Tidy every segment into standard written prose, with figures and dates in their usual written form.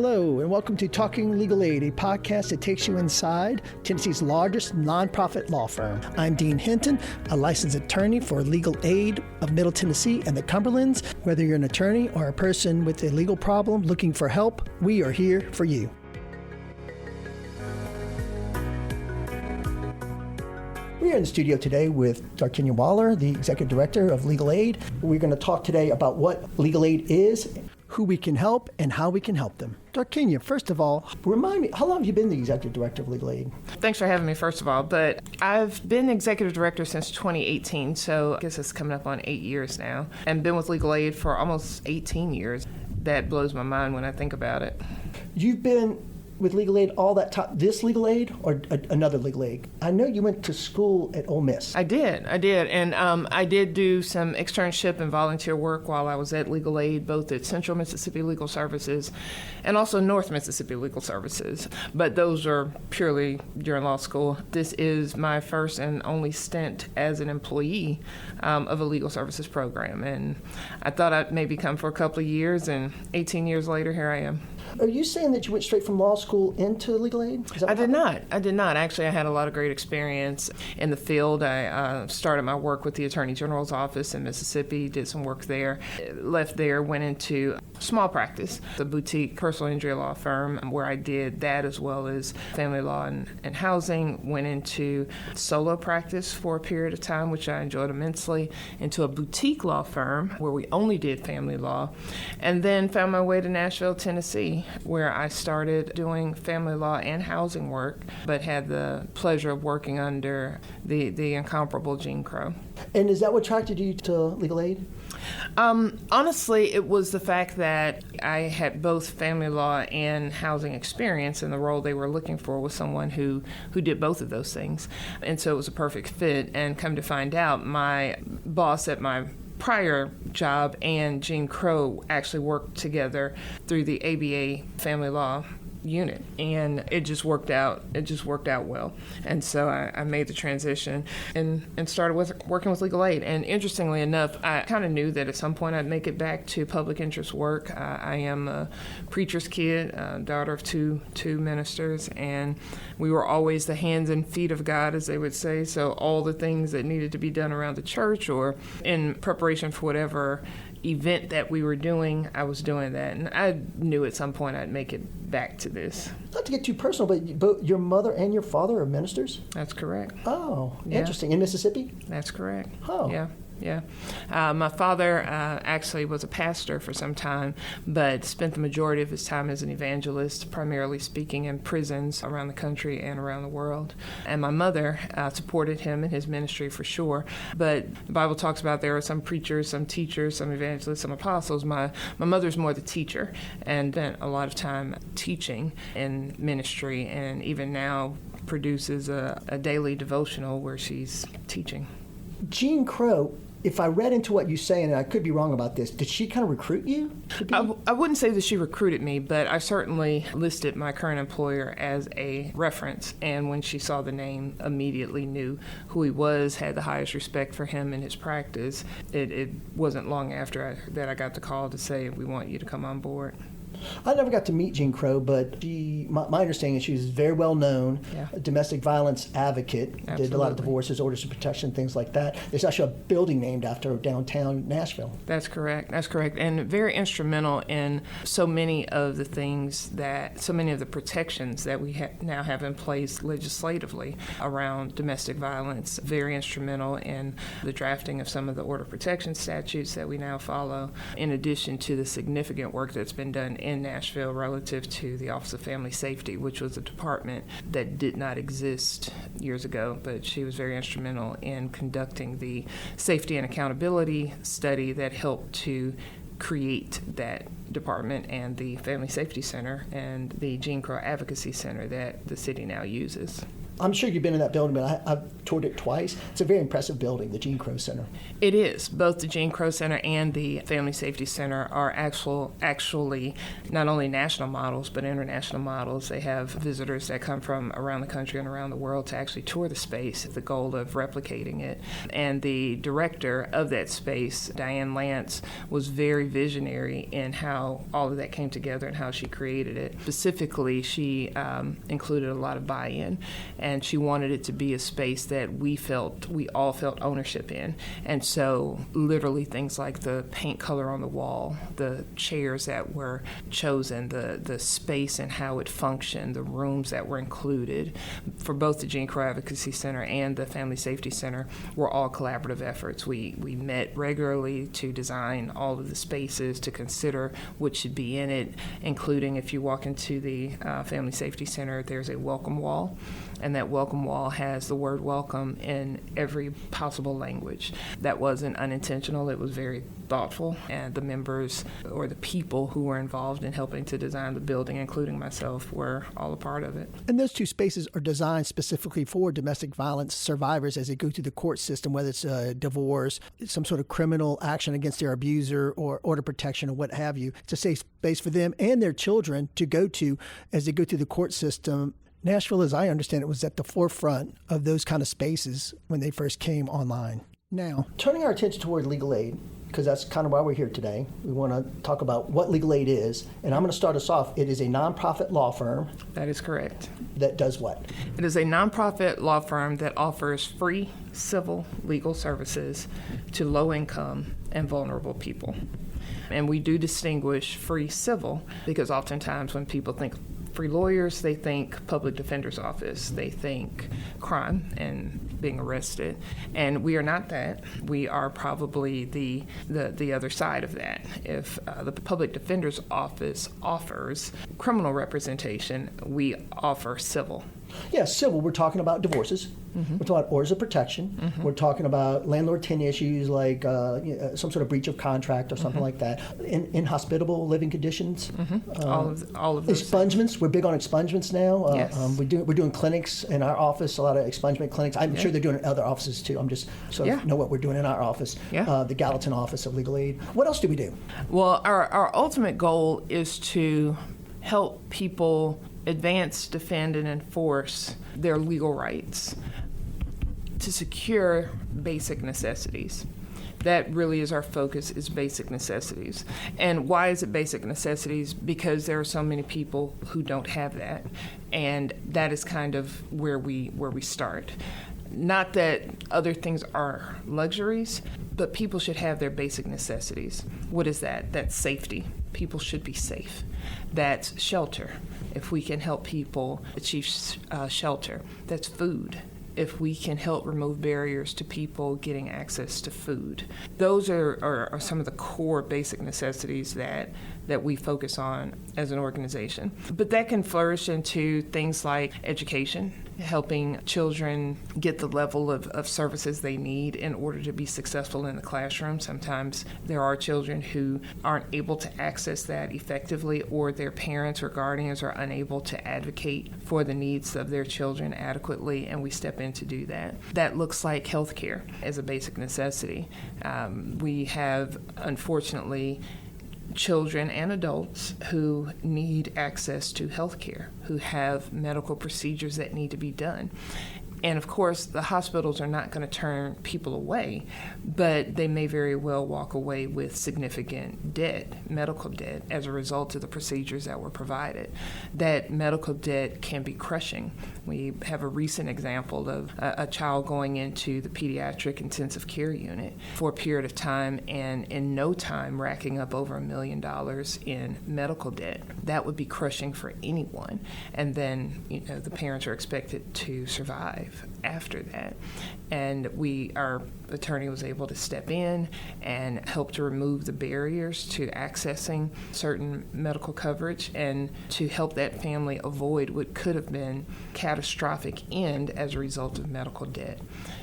Hello, and welcome to Talking Legal Aid, a podcast that takes you inside Tennessee's largest nonprofit law firm. I'm Dean Hinton, a licensed attorney for legal aid of Middle Tennessee and the Cumberlands. Whether you're an attorney or a person with a legal problem looking for help, we are here for you. We are in the studio today with DarKenya Waller, the Executive Director of Legal Aid. We're going to talk today about what legal aid is, who we can help, and how we can help them. DarKenya, first of all, remind me, how long have you been the Executive Director of Legal Aid? Thanks for having me, first of all. But I've been Executive Director since 2018, so I guess it's coming up on 8 years now, and been with Legal Aid for almost 18 years. That blows my mind when I think about it. You've been with Legal Aid all that time, this Legal Aid or another Legal Aid? I know you went to school at Ole Miss. I did. And I did do some externship and volunteer work while I was at Legal Aid, both at Central Mississippi Legal Services and also North Mississippi Legal Services. But those are purely during law school. This is my first and only stint as an employee of a legal services program. And I thought I'd maybe come for a couple of years, and 18 years later, here I am. Are you saying that you went straight from law school into legal aid? I did not. Actually, I had a lot of great experience in the field. I started my work with the Attorney General's office in Mississippi, did some work there, left there, went into small practice, a boutique personal injury law firm where I did that as well as family law and housing, went into solo practice for a period of time, which I enjoyed immensely, into a boutique law firm where we only did family law, and then found my way to Nashville, Tennessee, where I started doing family law and housing work, but had the pleasure of working under the incomparable Gene Crow. And is that what attracted you to legal aid? Honestly, it was the fact that I had both family law and housing experience, and the role they were looking for was someone who did both of those things. And so it was a perfect fit, and come to find out, my boss at my prior job and Gene Crow actually worked together through the ABA family law unit, and it just worked out well. And so I made the transition and started working with legal aid. And interestingly enough, I kind of knew that at some point I'd make it back to public interest work. I am a preacher's kid, daughter of two ministers, and we were always the hands and feet of God, as they would say. So all the things that needed to be done around the church or in preparation for whatever event that we were doing, I was doing that. And I knew at some point I'd make it back to this. Not to get too personal, but both your mother and your father are ministers? That's correct. Oh, yeah. Interesting. In Mississippi? That's correct. Oh. Yeah. My father actually was a pastor for some time, but spent the majority of his time as an evangelist, primarily speaking in prisons around the country and around the world. And my mother supported him in his ministry for sure. But the Bible talks about there are some preachers, some teachers, some evangelists, some apostles. My mother's more the teacher and spent a lot of time teaching in ministry, and even now produces a daily devotional where she's teaching. Gene Crow, if I read into what you say, and I could be wrong about this, did she kind of recruit you? I wouldn't say that she recruited me, but I certainly listed my current employer as a reference. And when she saw the name, immediately knew who he was, had the highest respect for him and his practice. It wasn't long after that I got the call to say, we want you to come on board. I never got to meet Gene Crow, but my understanding is she was very well known, a domestic violence advocate, Absolutely. Did a lot of divorces, orders of protection, things like that. There's actually a building named after her downtown Nashville. That's correct, and very instrumental in so many of the protections that we now have in place legislatively around domestic violence. Very instrumental in the drafting of some of the order of protection statutes that we now follow, in addition to the significant work that's been done in Nashville relative to the Office of Family Safety, which was a department that did not exist years ago, but she was very instrumental in conducting the safety and accountability study that helped to create that department and the Family Safety Center and the Gene Crow Advocacy Center that the city now uses. I'm sure you've been in that building, but I've toured it twice. It's a very impressive building, the Gene Crow Center. It is. Both the Gene Crow Center and the Family Safety Center are actually not only national models, but international models. They have visitors that come from around the country and around the world to actually tour the space with the goal of replicating it. And the director of that space, Diane Lance, was very visionary in how all of that came together and how she created it. Specifically, she included a lot of buy-in, and she wanted it to be a space that we all felt ownership in. And so literally things like the paint color on the wall, the chairs that were chosen, the space and how it functioned, the rooms that were included for both the Gene Crow Advocacy Center and the Family Safety Center were all collaborative efforts. We met regularly to design all of the spaces, to consider what should be in it, including if you walk into the Family Safety Center, there's a welcome wall, and that welcome wall has the word welcome in every possible language. That wasn't unintentional, it was very thoughtful, and the members or the people who were involved in helping to design the building, including myself, were all a part of it. And those two spaces are designed specifically for domestic violence survivors as they go through the court system, whether it's a divorce, some sort of criminal action against their abuser, or order protection, or what have you. It's a safe space for them and their children to go to as they go through the court system. Nashville, as I understand it, was at the forefront of those kind of spaces when they first came online. Now, turning our attention toward legal aid, because that's kind of why we're here today. We want to talk about what legal aid is, and I'm going to start us off. It is a nonprofit law firm. That is correct. That does what? It is a nonprofit law firm that offers free civil legal services to low-income and vulnerable people. And we do distinguish free civil because oftentimes when people think free lawyers, they think public defender's office, they think crime and being arrested, and we are not that. We are probably the other side of that. If the public defender's office offers criminal representation, we offer civil. Yeah, civil, we're talking about divorces. Mm-hmm. We're talking about orders of protection. Mm-hmm. We're talking about landlord-tenant issues like some sort of breach of contract or something mm-hmm. like that. Inhospitable living conditions. Mm-hmm. All of those expungements. Things. We're big on expungements now. Yes. We're doing clinics in our office, a lot of expungement clinics. I'm sure they're doing it in other offices too. I'm just sort of know what we're doing in our office, the Gallatin Office of Legal Aid. What else do we do? Well, our ultimate goal is to help people advance, defend, and enforce their legal rights to secure basic necessities. That really is our focus, is basic necessities. And why is it basic necessities? Because there are so many people who don't have that, and that is kind of where we start. Not that other things are luxuries, but people should have their basic necessities. What is that? That's safety. People should be safe. That's shelter. If we can help people achieve shelter. That's food. If we can help remove barriers to people getting access to food. Those are some of the core basic necessities that we focus on as an organization. But that can flourish into things like education, helping children get the level of services they need in order to be successful in the classroom. Sometimes there are children who aren't able to access that effectively, or their parents or guardians are unable to advocate for the needs of their children adequately, and we step in to do that. That looks like healthcare as a basic necessity. We have, unfortunately, children and adults who need access to health care, who have medical procedures that need to be done. And of course, the hospitals are not going to turn people away, but they may very well walk away with significant debt, medical debt, as a result of the procedures that were provided. That medical debt can be crushing. We have a recent example of a child going into the pediatric intensive care unit for a period of time, and in no time racking up over $1 million in medical debt. That would be crushing for anyone. And then, the parents are expected to survive after that. And our attorney was able to step in and help to remove the barriers to accessing certain medical coverage and to help that family avoid what could have been catastrophic end as a result of medical debt.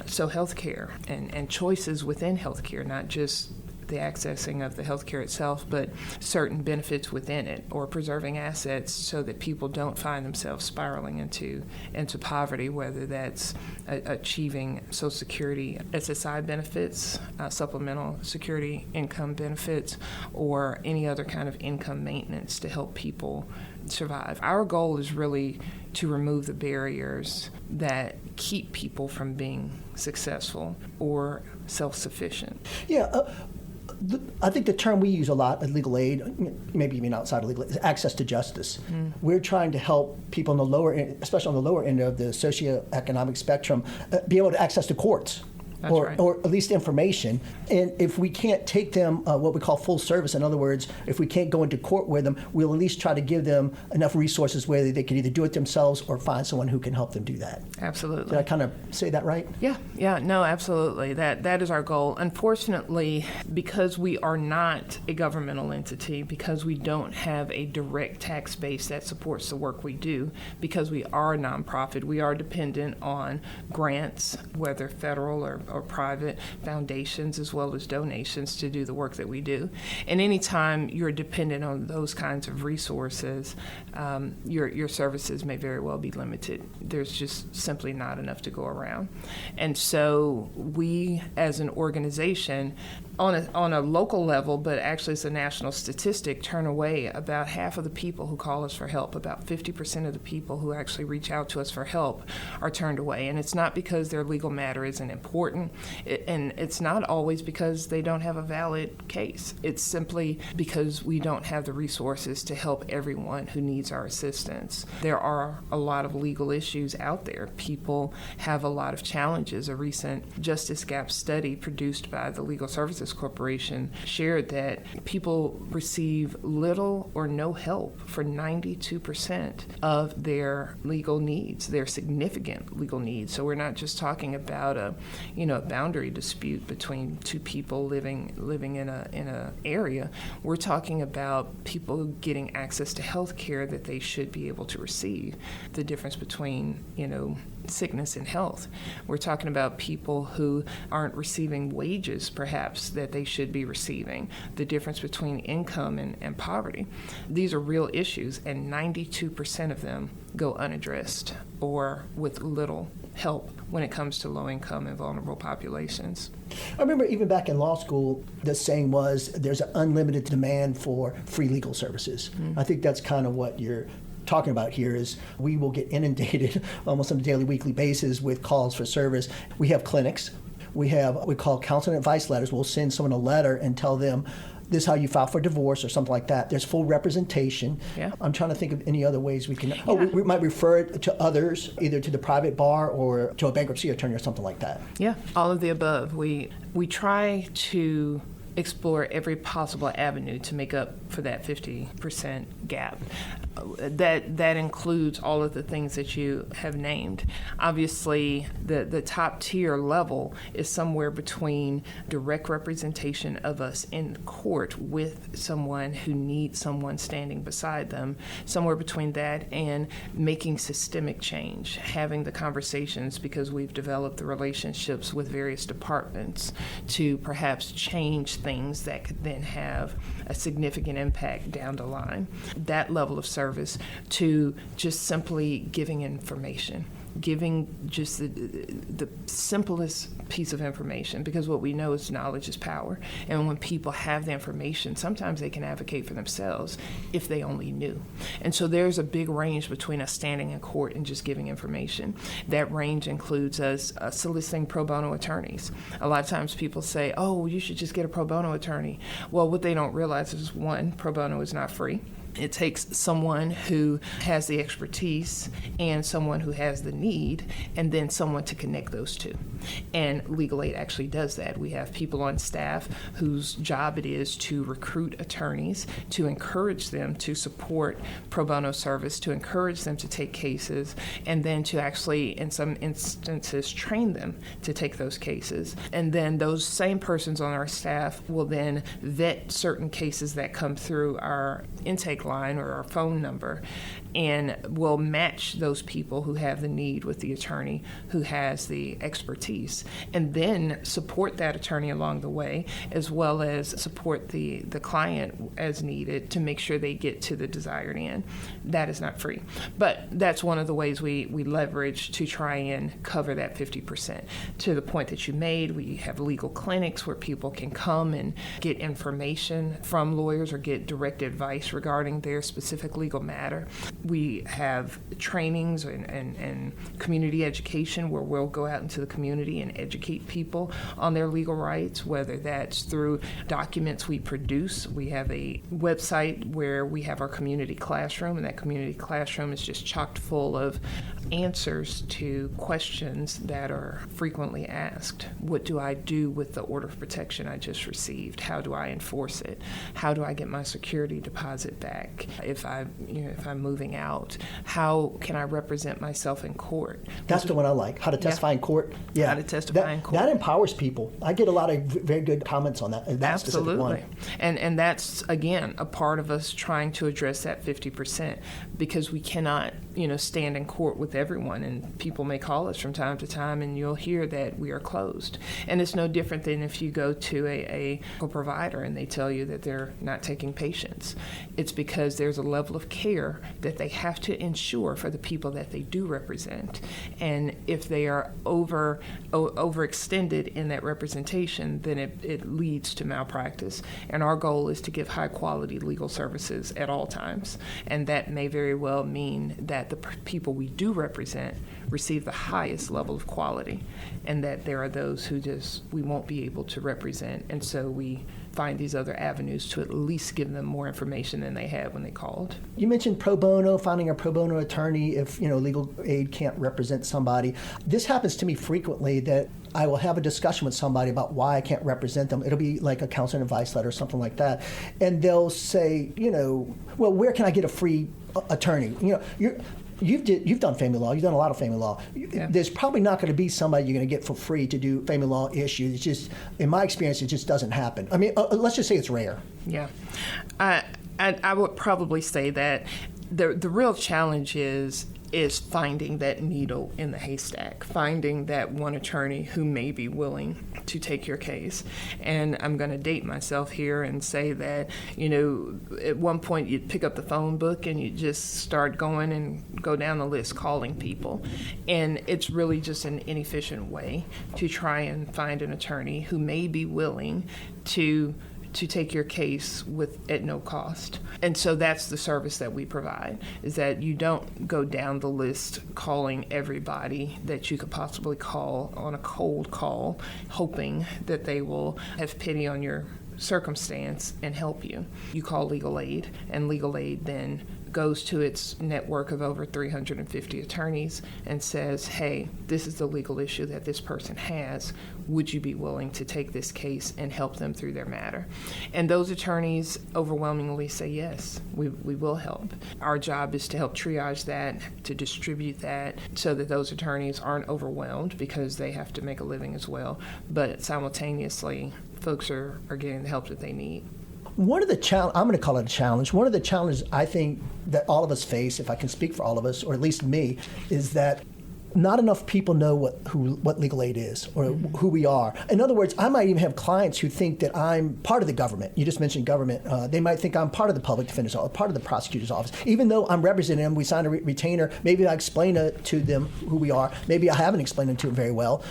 So healthcare and choices within healthcare, not just the accessing of the healthcare itself, but certain benefits within it, or preserving assets so that people don't find themselves spiraling into poverty, whether that's achieving Social Security SSI benefits, supplemental security income benefits, or any other kind of income maintenance to help people survive. Our goal is really to remove the barriers that keep people from being successful or self-sufficient. Yeah, I think the term we use a lot at legal aid, maybe even outside of legal aid, is access to justice. We're trying to help people on the lower end, especially on the lower end of the socioeconomic spectrum, be able to access the courts. Or at least information. And if we can't take them what we call full service, in other words, if we can't go into court with them, we'll at least try to give them enough resources where they can either do it themselves or find someone who can help them do that. Absolutely. Did I kind of say that right? Yeah, no, absolutely. That is our goal. Unfortunately, because we are not a governmental entity, because we don't have a direct tax base that supports the work we do, because we are a nonprofit, we are dependent on grants, whether federal or private, foundations, as well as donations to do the work that we do. And anytime you're dependent on those kinds of resources, your services may very well be limited. There's just simply not enough to go around. And so we, as an organization, on a local level, but actually it's a national statistic, turn away about half of the people who call us for help. About 50% of the people who actually reach out to us for help are turned away. And it's not because their legal matter isn't important, and it's not always because they don't have a valid case. It's simply because we don't have the resources to help everyone who needs our assistance. There are a lot of legal issues out there. People have a lot of challenges. A recent Justice Gap study produced by the Legal Services Corporation shared that people receive little or no help for 92% of their legal needs, their significant legal needs. So we're not just talking about a boundary dispute between two people living in a area. We're talking about people getting access to health care that they should be able to receive. The difference between, sickness and health. We're talking about people who aren't receiving wages, perhaps, that they should be receiving. The difference between income and poverty. These are real issues, and 92% of them go unaddressed or with little help when it comes to low-income and vulnerable populations. I remember even back in law school, the saying was there's an unlimited demand for free legal services. I think that's kind of what you're talking about here is we will get inundated almost on a daily, weekly basis with calls for service. We have clinics. We have what we call counseling advice letters. We'll send someone a letter and tell them this is how you file for divorce or something like that. There's full representation. Yeah. I'm trying to think of any other ways we can. We might refer it to others, either to the private bar or to a bankruptcy attorney or something like that. Yeah, all of the above. We try to explore every possible avenue to make up for that 50% gap. That includes all of the things that you have named. Obviously, the top tier level is somewhere between direct representation of us in court with someone who needs someone standing beside them, somewhere between that and making systemic change, having the conversations because we've developed the relationships with various departments to perhaps change things that could then have a significant impact down the line. That level of service to just simply giving information, giving just the simplest piece of information, because what we know is knowledge is power. And when people have the information, sometimes they can advocate for themselves if they only knew. And so there's a big range between us standing in court and just giving information. That range includes us soliciting pro bono attorneys. A lot of times people say, oh, you should just get a pro bono attorney. Well, what they don't realize is, one, pro bono is not free. It takes someone who has the expertise and someone who has the need, and then someone to connect those two. And Legal Aid actually does that. We have people on staff whose job it is to recruit attorneys, to encourage them to support pro bono service, to encourage them to take cases, and then to actually, in some instances, train them to take those cases. And then those same persons on our staff will then vet certain cases that come through our intake line or our phone number, and we'll match those people who have the need with the attorney who has the expertise, and then support that attorney along the way, as well as support the client as needed to make sure they get to the desired end. That is not free, but that's one of the ways we leverage to try and cover that 50%. To the point that you made, we have legal clinics where people can come and get information from lawyers or get direct advice regarding their specific legal matter. We have trainings and community education where we'll go out into the community and educate people on their legal rights, whether that's through documents we produce. We have a website where we have our community classroom, and that community classroom is just chocked full of answers to questions that are frequently asked. What do I do with the order of protection I just received? How do I enforce it? How do I get my security deposit back if I'm moving out? How can I represent myself in court? That's the one I like. How to testify in court. Yeah. How to testify in court. That empowers people. I get a lot of very good comments on that. Absolutely. And that's, again, a part of us trying to address that 50%, because we cannot, stand in court with everyone, and people may call us from time to time and you'll hear that we are closed. And it's no different than if you go to a provider and they tell you that they're not taking patients. It's because there's a level of care that they have to ensure for the people that they do represent. And if they are overextended in that representation, then it leads to malpractice. And our goal is to give high quality legal services at all times. And that may very well mean that the people we do represent receive the highest level of quality, and that there are those who we won't be able to represent. And so we find these other avenues to at least give them more information than they had when they called. You mentioned pro bono, finding a pro bono attorney if legal aid can't represent somebody. This happens to me frequently, that I will have a discussion with somebody about why I can't represent them. It'll be like a counseling advice letter or something like that. And they'll say, well, where can I get a free attorney? You've done family law. You've done a lot of family law. Yeah. There's probably not going to be somebody you're going to get for free to do family law issues. It's just, in my experience, it just doesn't happen. I mean, let's just say it's rare. Yeah. I would probably say that the real challenge is finding that needle in the haystack, finding that one attorney who may be willing to take your case. And I'm going to date myself here and say that, at one point you'd pick up the phone book and you just start going and go down the list calling people. And it's really just an inefficient way to try and find an attorney who may be willing to take your case at no cost. And so that's the service that we provide, is that you don't go down the list calling everybody that you could possibly call on a cold call, hoping that they will have pity on your circumstance and help you. You call legal aid, and legal aid then goes to its network of over 350 attorneys and says, hey, this is the legal issue that this person has. Would you be willing to take this case and help them through their matter? And those attorneys overwhelmingly say, yes, we will help. Our job is to help triage that, to distribute that, so that those attorneys aren't overwhelmed because they have to make a living as well. But simultaneously, folks are getting the help that they need. One of the I'm going to call it a challenge. One of the challenges I think that all of us face, if I can speak for all of us, or at least me, is that not enough people know what legal aid is or who we are. In other words, I might even have clients who think that I'm part of the government. You just mentioned government. They might think I'm part of the public defender's office, part of the prosecutor's office. Even though I'm representing them, we sign a retainer. Maybe I explain to them who we are. Maybe I haven't explained it to them very well.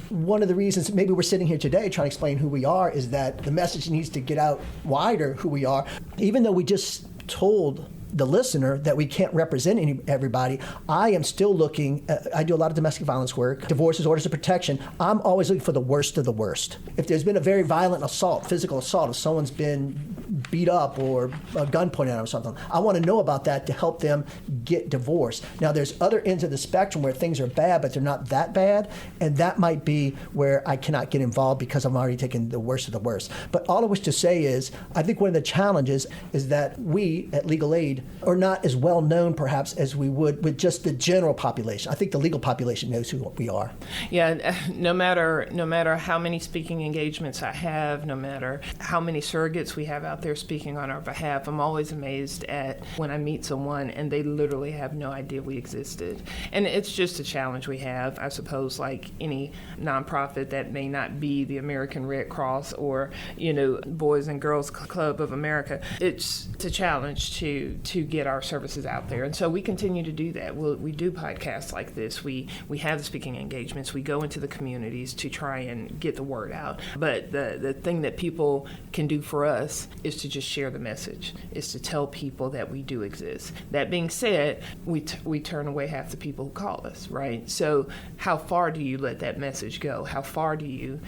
One of the reasons maybe we're sitting here today trying to explain who we are is that the message needs to get out wider who we are. Even though we just told the listener that we can't represent everybody, I am still looking. I do a lot of domestic violence work, divorces, orders of protection. I'm always looking for the worst of the worst. If there's been a very violent assault, physical assault, if someone's been beat up or a gun pointed at them or something, I want to know about that to help them get divorced. Now, there's other ends of the spectrum where things are bad, but they're not that bad, and that might be where I cannot get involved because I'm already taking the worst of the worst. But all I wish to say is, I think one of the challenges is that we at Legal Aid are not as well known perhaps as we would with just the general population. I think the legal population knows who we are. Yeah, no matter how many speaking engagements I have, no matter how many surrogates we have out there speaking on our behalf. I'm always amazed at when I meet someone and they literally have no idea we existed. And it's just a challenge we have, I suppose, like any nonprofit that may not be the American Red Cross or, Boys and Girls Club of America. It's a challenge to get our services out there. And so we continue to do that. We do podcasts like this. We have speaking engagements. We go into the communities to try and get the word out. But the thing that people can do for us is to just share the message, is to tell people that we do exist. That being said, we turn away half the people who call us, right? So how far do you let that message go? How far do you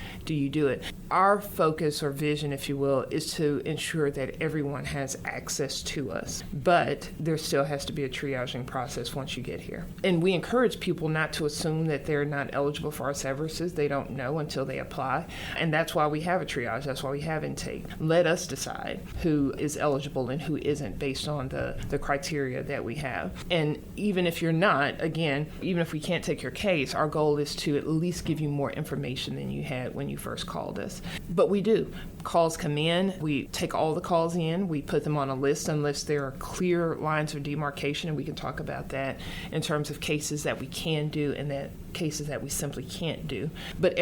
do it? Our focus or vision, if you will, is to ensure that everyone has access to us. But there still has to be a triaging process once you get here. And we encourage people not to assume that they're not eligible for our services. They don't know until they apply. And that's why we have a triage. That's why we have intake. Let us decide who is eligible and who isn't based on the criteria that we have. And even if you're not, again, even if we can't take your case, our goal is to at least give you more information than you had when you first called us. But we do. Calls come in. We take all the calls in. We put them on a list unless there are clear lines of demarcation, and we can talk about that in terms of cases that we can do and that cases that we simply can't do. But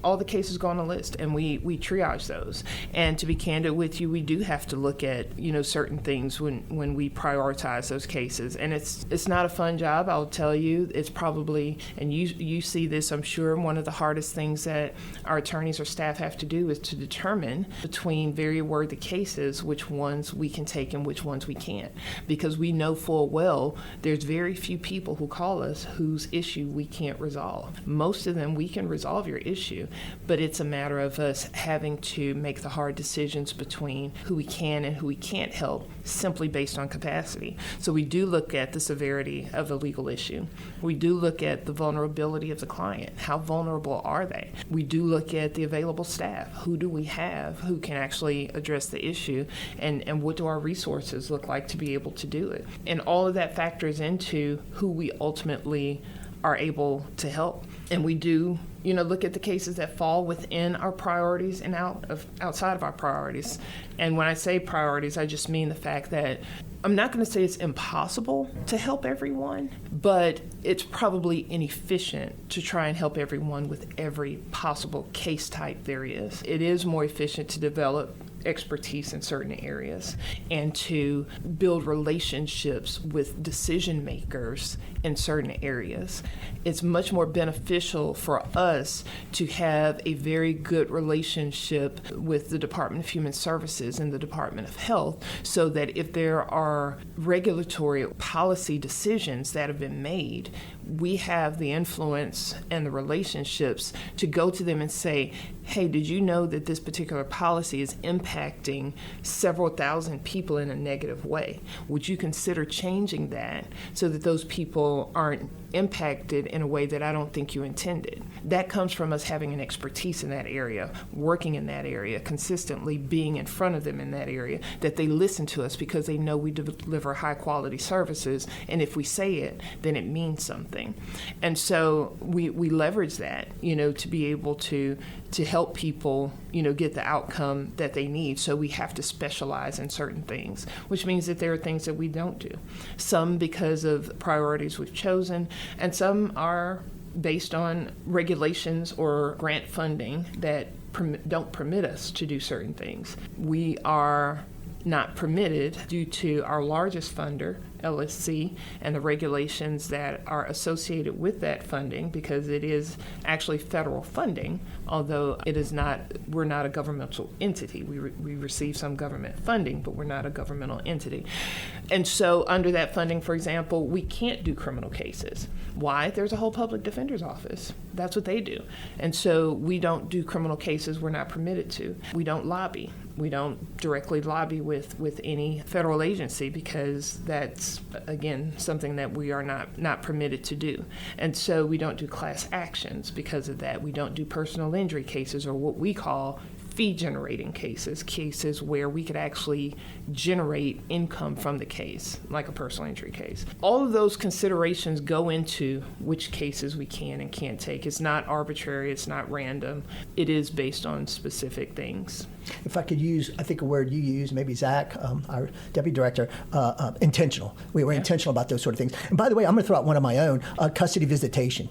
all the cases go on a list, and we triage those. And to be candid with you, we do have to look at certain things when we prioritize those cases. And it's not a fun job, I'll tell you. It's probably, and you see this, I'm sure, one of the hardest things that our attorneys or staff have to do is to determine between very worthy cases which ones we can take and which ones we can't. Because we know full well there's very few people who call us whose issue we can't resolve. Most of them we can resolve your issue, but it's a matter of us having to make the hard decisions between who we can and who we can't help simply based on capacity. So we do look at the severity of the legal issue. We do look at the vulnerability of the client. How vulnerable are they? We do look at the available staff. Who do we have who can actually address the issue, and what do our resources look like to be able to do it? And all of that factors into who we ultimately are able to help. And we do, look at the cases that fall within our priorities and outside of our priorities. And when I say priorities, I just mean the fact that I'm not going to say it's impossible to help everyone, but it's probably inefficient to try and help everyone with every possible case type there is. It is more efficient to develop expertise in certain areas and to build relationships with decision makers in certain areas. It's much more beneficial for us to have a very good relationship with the Department of Human Services and the Department of Health, so that if there are regulatory policy decisions that have been made, we have the influence and the relationships to go to them and say, hey, did you know that this particular policy is impacting several thousand people in a negative way? Would you consider changing that so that those people aren't impacted in a way that I don't think you intended? That comes from us having an expertise in that area, working in that area, consistently being in front of them in that area, that they listen to us because they know we deliver high quality services, and if we say it, then it means something. And so we leverage that, to be able to help people, get the outcome that they need. So we have to specialize in certain things, which means that there are things that we don't do. Some because of priorities we've chosen, and some are based on regulations or grant funding that don't permit us to do certain things. We are not permitted due to our largest funder, LSC, and the regulations that are associated with that funding, because it is actually federal funding, although we're not a governmental entity. We receive some government funding, but we're not a governmental entity. And so under that funding, for example, we can't do criminal cases. Why? There's a whole public defender's office. That's what they do. And so we don't do criminal cases. We're not permitted to. We don't lobby. We don't directly lobby with any federal agency, because that's, again, something that we are not permitted to do. And so we don't do class actions because of that. We don't do personal injury cases, or what we call fee-generating cases where we could actually generate income from the case, like a personal injury case. All of those considerations go into which cases we can and can't take. It's not arbitrary, it's not random. It is based on specific things. If I could use, I think a word you use, maybe Zach, our deputy director, intentional. We were intentional about those sort of things. And by the way, I'm going to throw out one of my own, custody visitation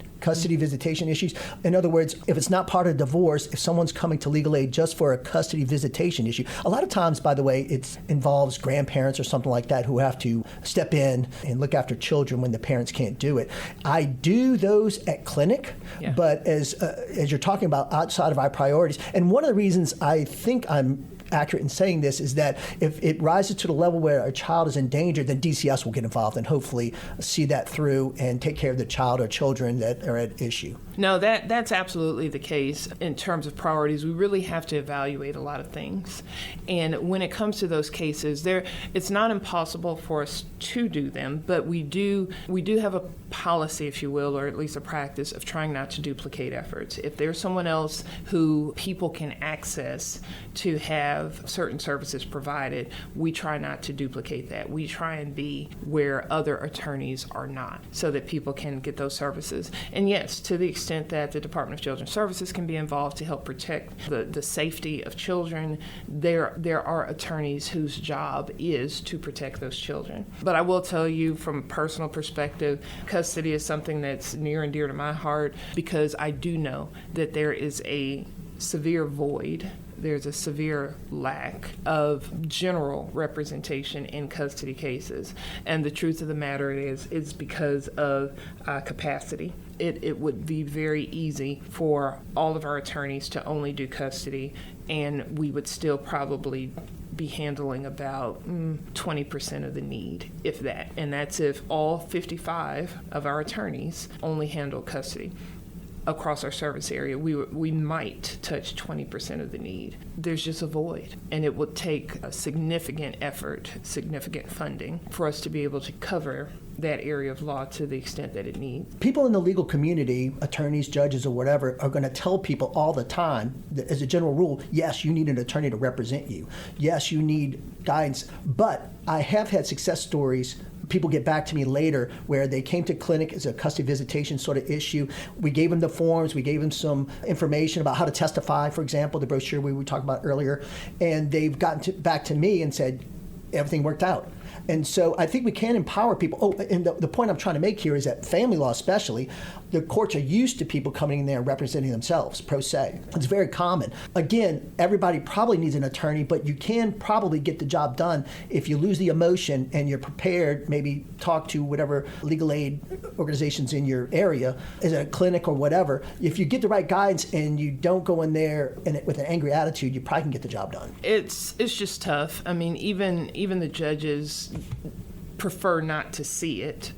issues. In other words, if it's not part of divorce, if someone's coming to legal aid just for a custody visitation issue, a lot of times, by the way, it involves grandparents or something like that who have to step in and look after children when the parents can't do it. I do those at clinic, but as you're talking about outside of our priorities, and one of the reasons I think I'm accurate in saying this is that if it rises to the level where a child is in danger, then DCS will get involved and hopefully see that through and take care of the child or children that are at issue. No, that's absolutely the case. In terms of priorities, we really have to evaluate a lot of things. And when it comes to those cases, it's not impossible for us to do them, but we do have a policy, if you will, or at least a practice of trying not to duplicate efforts. If there's someone else who people can access to have certain services provided, we try not to duplicate that. We try and be where other attorneys are not so that people can get those services. And yes, to the extent that the Department of Children's Services can be involved to help protect the safety of children, there are attorneys whose job is to protect those children. But I will tell you from a personal perspective, custody is something that's near and dear to my heart because I do know that there is a severe void. There's a severe lack of general representation in custody cases. And the truth of the matter is because of capacity. It would be very easy for all of our attorneys to only do custody, and we would still probably be handling about 20% of the need, if that. And that's if all 55 of our attorneys only handle custody. Across our service area, we might touch 20% of the need. There's just a void, and it would take a significant effort, significant funding for us to be able to cover that area of law to the extent that it needs. People in the legal community, attorneys, judges, or whatever, are going to tell people all the time, that as a general rule, yes, you need an attorney to represent you. Yes, you need guidance. But I have had success stories. People get back to me later where they came to clinic as a custody visitation sort of issue. We gave them the forms. We gave them some information about how to testify, for example, the brochure we were talking about earlier. And they've gotten back to me and said, everything worked out. And so I think we can empower people. Oh, and the point I'm trying to make here is that family law especially, the courts are used to people coming in there and representing themselves, pro se. It's very common. Again, everybody probably needs an attorney, but you can probably get the job done if you lose the emotion and you're prepared, maybe talk to whatever legal aid organizations in your area, as a clinic or whatever. If you get the right guidance and you don't go in there with an angry attitude, you probably can get the job done. It's just tough. I mean, even the judges prefer not to see it,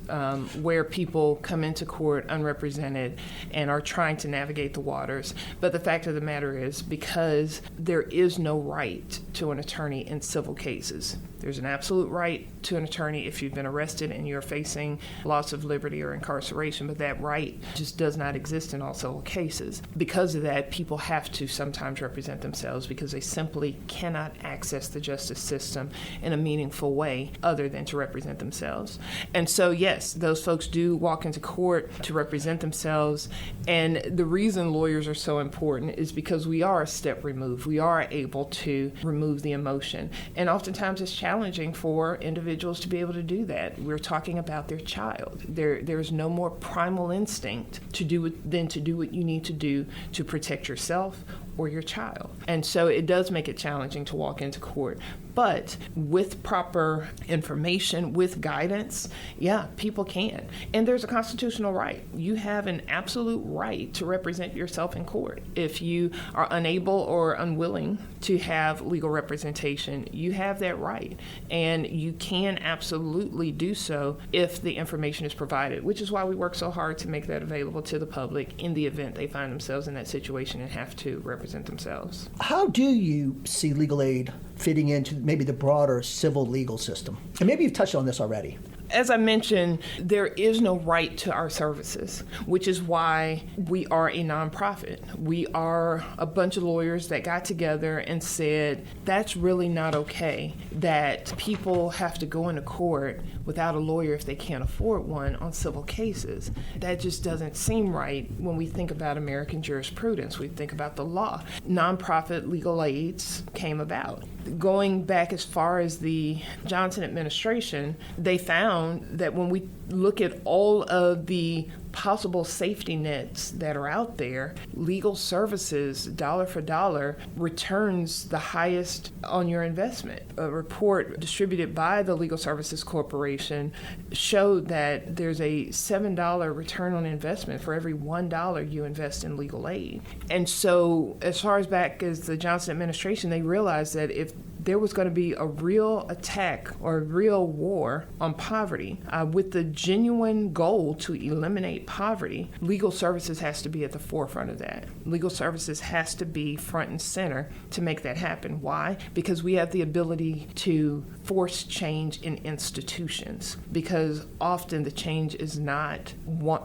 where people come into court unrepresented and are trying to navigate the waters. But the fact of the matter is, because there is no right to an attorney in civil cases. There's an absolute right to an attorney if you've been arrested and you're facing loss of liberty or incarceration, but that right just does not exist in all civil cases. Because of that, people have to sometimes represent themselves because they simply cannot access the justice system in a meaningful way other than to represent themselves. And so, yes, those folks do walk into court to represent themselves. And the reason lawyers are so important is because we are a step removed. We are able to remove the emotion. And oftentimes it's challenging for individuals to be able to do that. We're talking about their child. There's no more primal instinct than to do what you need to do to protect yourself or your child. And so it does make it challenging to walk into court. But with proper information, with guidance, yeah, people can. And there's a constitutional right. You have an absolute right to represent yourself in court. If you are unable or unwilling to have legal representation, you have that right. And you can absolutely do so if the information is provided, which is why we work so hard to make that available to the public in the event they find themselves in that situation and have to represent themselves. How do you see legal aid fitting into maybe the broader civil legal system? And maybe you've touched on this already. As I mentioned, there is no right to our services, which is why we are a nonprofit. We are a bunch of lawyers that got together and said, that's really not okay, that people have to go into court without a lawyer if they can't afford one on civil cases. That just doesn't seem right when we think about American jurisprudence. We think about the law. Nonprofit legal aids came about. Going back as far as the Johnson administration, they found that when we look at all of the possible safety nets that are out there, legal services, dollar for dollar, returns the highest on your investment. A report distributed by the Legal Services Corporation showed that there's a $7 return on investment for every $1 you invest in legal aid. And so as far as back as the Johnson administration, they realized that if there was going to be a real attack or a real war on poverty with the genuine goal to eliminate poverty, legal services has to be at the forefront of that. Legal services has to be front and center to make that happen. Why? Because we have the ability to force change in institutions, because often the change is not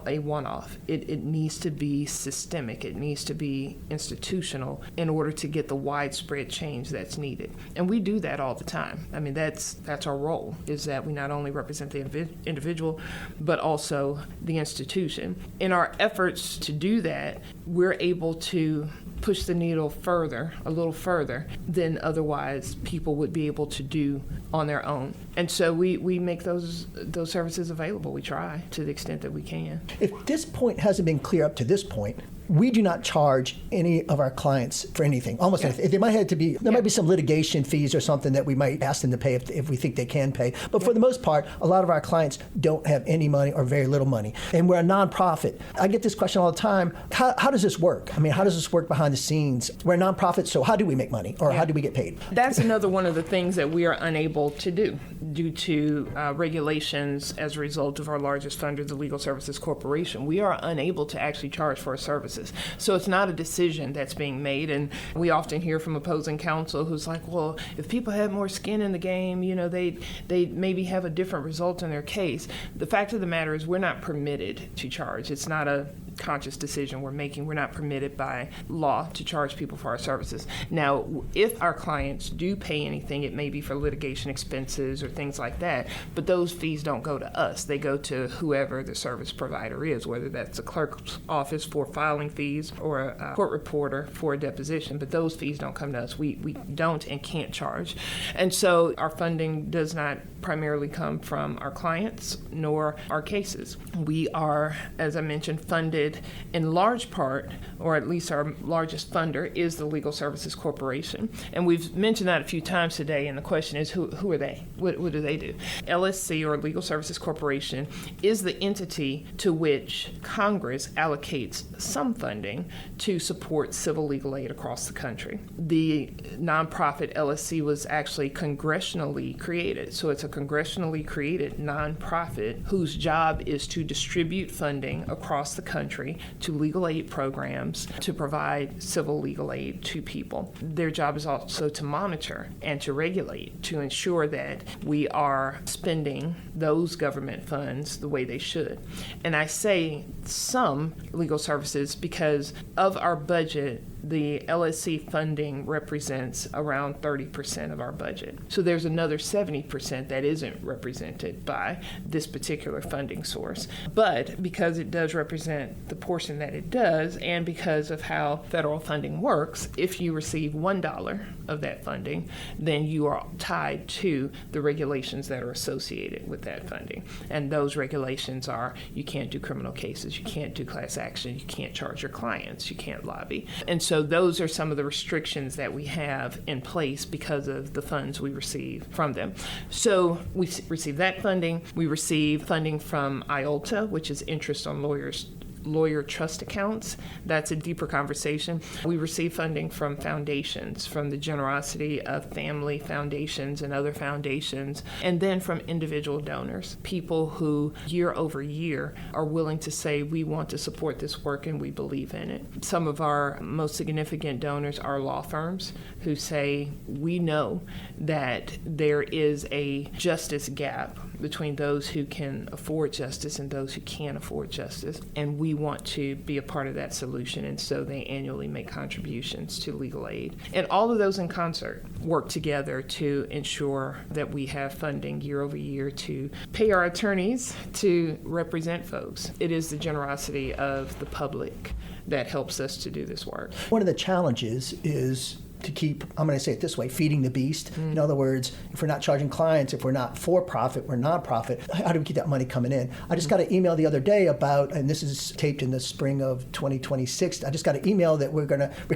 a one-off. It needs to be systemic. It needs to be institutional in order to get the widespread change that's needed. And we do that all the time. I mean, that's our role, is that we not only represent the individual, but also the institution. In our efforts to do that, we're able to push the needle a little further than otherwise people would be able to do on their own. And so we make those services available. We try to the extent that we can. If this point hasn't been clear up to this point, we do not charge any of our clients for anything, almost anything. There might be some litigation fees or something that we might ask them to pay if we think they can pay. But for the most part, a lot of our clients don't have any money or very little money. And we're a nonprofit. I get this question all the time. How does this work? I mean, how does this work behind the scenes? We're a nonprofit, so how do we make money, or how do we get paid? That's another one of the things that we are unable to do due to regulations as a result of our largest funder, the Legal Services Corporation. We are unable to actually charge for our services. So it's not a decision that's being made. And we often hear from opposing counsel who's like, well, if people had more skin in the game, they'd maybe have a different result in their case. The fact of the matter is we're not permitted to charge. It's not a conscious decision we're making. We're not permitted by law to charge people for our services. Now, if our clients do pay anything, it may be for litigation expenses or things like that, but those fees don't go to us. They go to whoever the service provider is, whether that's a clerk's office for filing fees or a court reporter for a deposition, but those fees don't come to us. We don't and can't charge. And so our funding does not primarily come from our clients nor our cases. We are, as I mentioned, funded in large part, or at least our largest funder is the Legal Services Corporation. And we've mentioned that a few times today, and the question is, who are they? What do they do? LSC, or Legal Services Corporation, is the entity to which Congress allocates some funding to support civil legal aid across the country. The nonprofit LSC was actually congressionally created. So it's a congressionally created nonprofit whose job is to distribute funding across the country to legal aid programs to provide civil legal aid to people. Their job is also to monitor and to regulate, to ensure that we are spending those government funds the way they should. And I say some legal services because of our budget, the LSC funding represents around 30% of our budget. So there's another 70% that isn't represented by this particular funding source. But because it does represent the portion that it does, and because of how federal funding works, if you receive $1 of that funding, then you are tied to the regulations that are associated with that funding. And those regulations are, you can't do criminal cases, you can't do class action, you can't charge your clients, you can't lobby. And so those are some of the restrictions that we have in place because of the funds we receive from them. So we receive that funding. We receive funding from IOLTA, which is Interest on Lawyers' lawyer trust accounts. That's a deeper conversation. We receive funding from foundations, from the generosity of family foundations and other foundations, and then from individual donors, people who year over year are willing to say, we want to support this work and we believe in it. Some of our most significant donors are law firms who say, we know that there is a justice gap between those who can afford justice and those who can't afford justice, and we want to be a part of that solution, and so they annually make contributions to legal aid. And all of those in concert work together to ensure that we have funding year over year to pay our attorneys to represent folks. It is the generosity of the public that helps us to do this work. One of the challenges is to keep, I'm going to say it this way, feeding the beast. In other words, if we're not charging clients, if we're not for-profit, we're nonprofit, how do we keep that money coming in? I just got an email the other day about, and this is taped in the spring of 2026, I just got an email that we're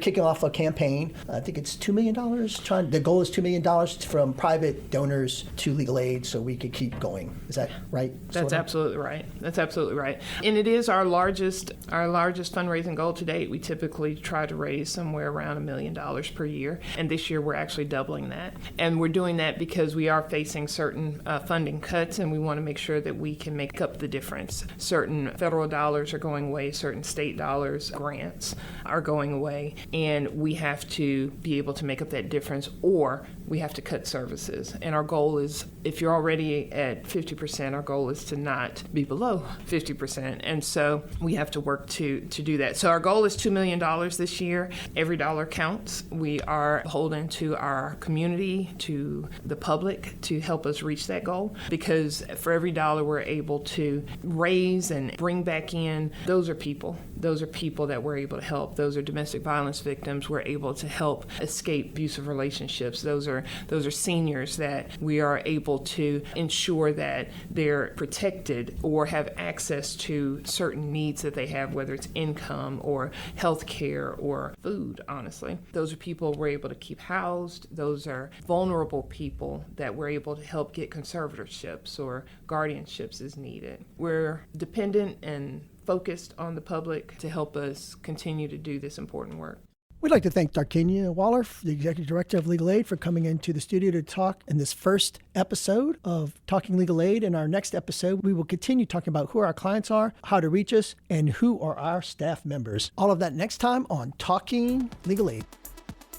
kicking off a campaign. I think it's $2 million. The goal is $2 million from private donors to legal aid so we could keep going. Is that right? That's absolutely right. That's absolutely right. And it is our largest fundraising goal to date. We typically try to raise somewhere around $1 million per year, and this year we're actually doubling that. And we're doing that because we are facing certain funding cuts, and we want to make sure that we can make up the difference. Certain federal dollars are going away, certain state dollars, grants are going away, and we have to be able to make up that difference, or we have to cut services. And our goal is, if you're already at 50%, our goal is to not be below 50%. And so we have to work to do that. So our goal is $2 million this year. Every dollar counts. We are beholden to our community, to the public, to help us reach that goal, because for every dollar we're able to raise and bring back in, those are people. Those are people that we're able to help. Those are domestic violence victims we're able to help escape abusive relationships. Those are seniors that we are able to ensure that they're protected or have access to certain needs that they have, whether it's income or health care or food, honestly. Those are people we're able to keep housed. Those are vulnerable people that we're able to help get conservatorships or guardianships as needed. We're dependent and focused on the public to help us continue to do this important work. We'd like to thank DarKenya Waller, the Executive Director of Legal Aid, for coming into the studio to talk in this first episode of Talking Legal Aid. In our next episode, we will continue talking about who our clients are, how to reach us, and who are our staff members. All of that next time on Talking Legal Aid.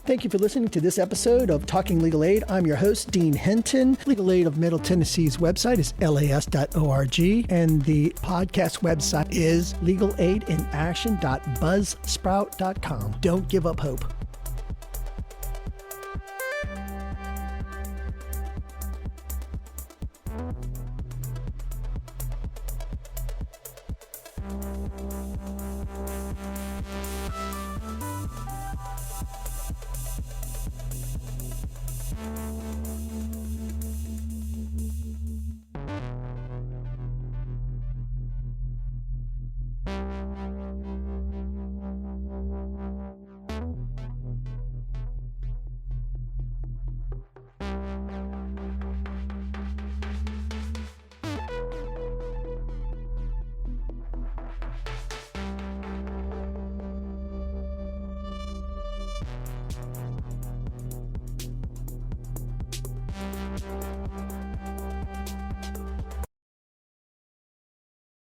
Thank you for listening to this episode of Talking Legal Aid. I'm your host, Dean Hinton. Legal Aid of Middle Tennessee's website is las.org, and the podcast website is legalaidinaction.buzzsprout.com. Don't give up hope.